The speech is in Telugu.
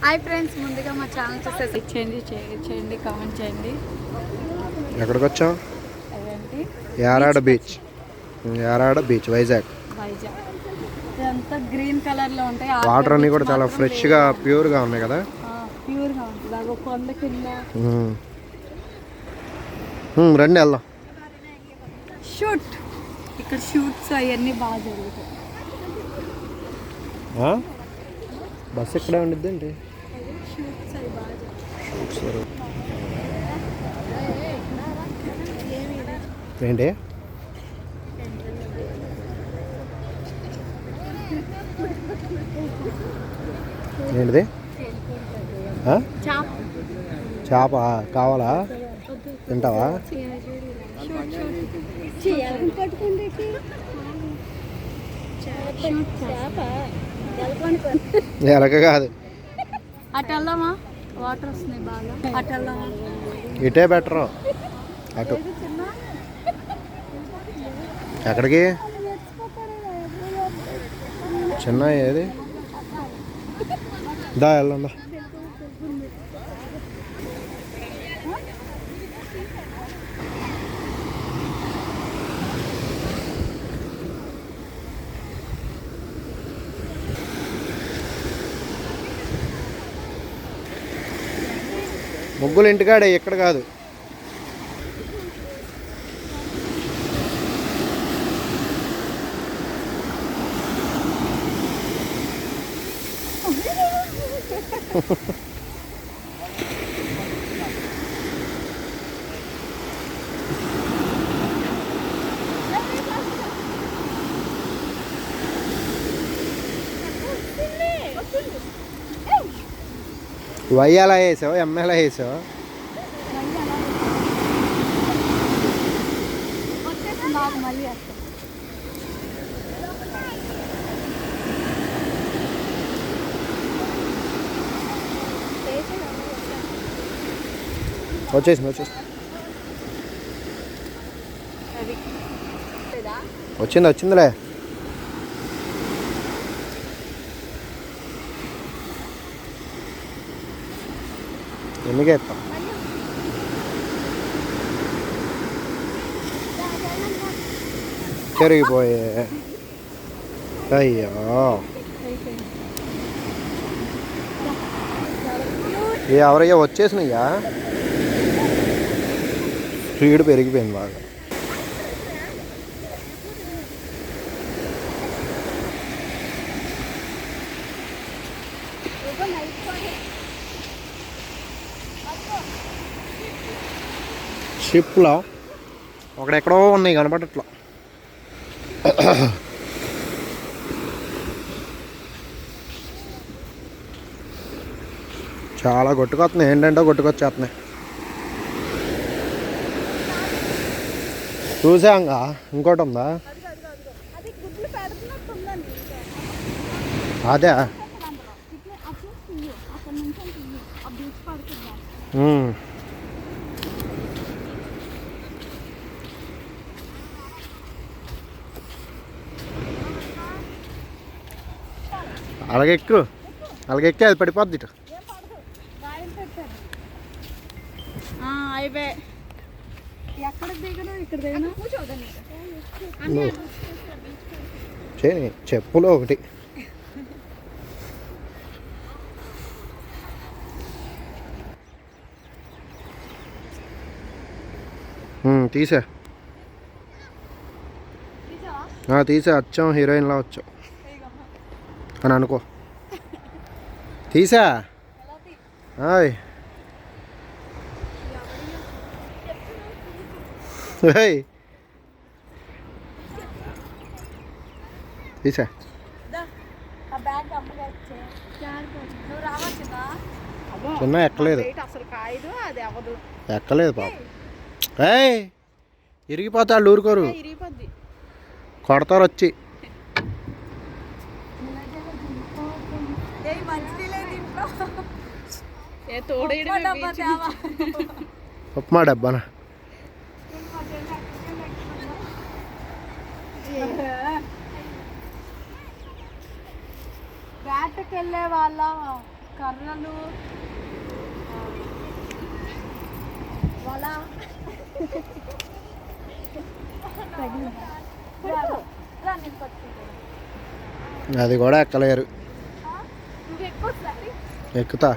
హాయ్ ఫ్రెండ్స్, ముందుగా మా ఛానల్ చూస్తే చేయండి, కామెంట్ చేయండి. ఎక్కడికి వచ్చాం? అదేంటి యారాడ బీచ్ వైజాగ్. ఇదంతా గ్రీన్ కలర్ లో ఉంటాయి. వాటర్ అన్ని కూడా చాలా ఫ్రెష్ గా ప్యూర్ గా ఉన్నాయి కదా. ప్యూర్ గా ఉంటుంది. అది కొండ కింద రండి వెళ్దాం. షూట్ ఇక్కడ షూట్స్ అవన్నీ బాగా జరుగుతాయి. బస్ ఇక్కడే ఉండిద్ది ఏంటి? షూట్స్ అవి బాగా ఏంటి? ఏంటిది? చేప కావాలా? తింటావా? ఎలక కాదు. అటు వెళ్దామా? వాటర్ వస్తున్నాయి బాగా. అటు వెళ్దామా? ఇటే బెటర్. అటు ఎక్కడికి? చిన్న ఏది దా వెళ్దా. ముగ్గులు ఇంటికాడే, ఇక్కడ కాదు. వై ఎలా వేసావు? ఎమ్ ఎలా వేసావు? వచ్చేసింది వచ్చిందిలే. ఎందుకు ఎత్తాం? కరిగిపోయే. అయ్యో, ఎవరయ్యా వచ్చేసినయ్యా? స్పీడ్ పెరిగిపోయింది బాగా. షిప్లో ఒకడెక్కడో ఉన్నాయి కనపడట్లా. చాలా కొట్టుకొస్తున్నాయి. ఏంటంటే కొట్టుకొచ్చేస్తున్నాయి. చూసాంగా. ఇంకోటి ఉందా? అదే అలాగెక్కు అది పడిపోద్ది. ఇటు చెప్పులు ఒకటి. తీసా వచ్చాం. హీరోయిన్లా వచ్చాం అని అనుకో. తీసా. తీసా. చిన్న ఎక్కలేదు పాప. ఇరిగిపోతా. వాళ్ళు ఊరుకోరు, కొడతారు వచ్చి. ఉప్మా డబ్బానా? వేటకెళ్ళే వాళ్ళ కర్రలు వల అది కూడా ఎక్కలేరు. ఇంకెక్కువ ఎక్కుతా.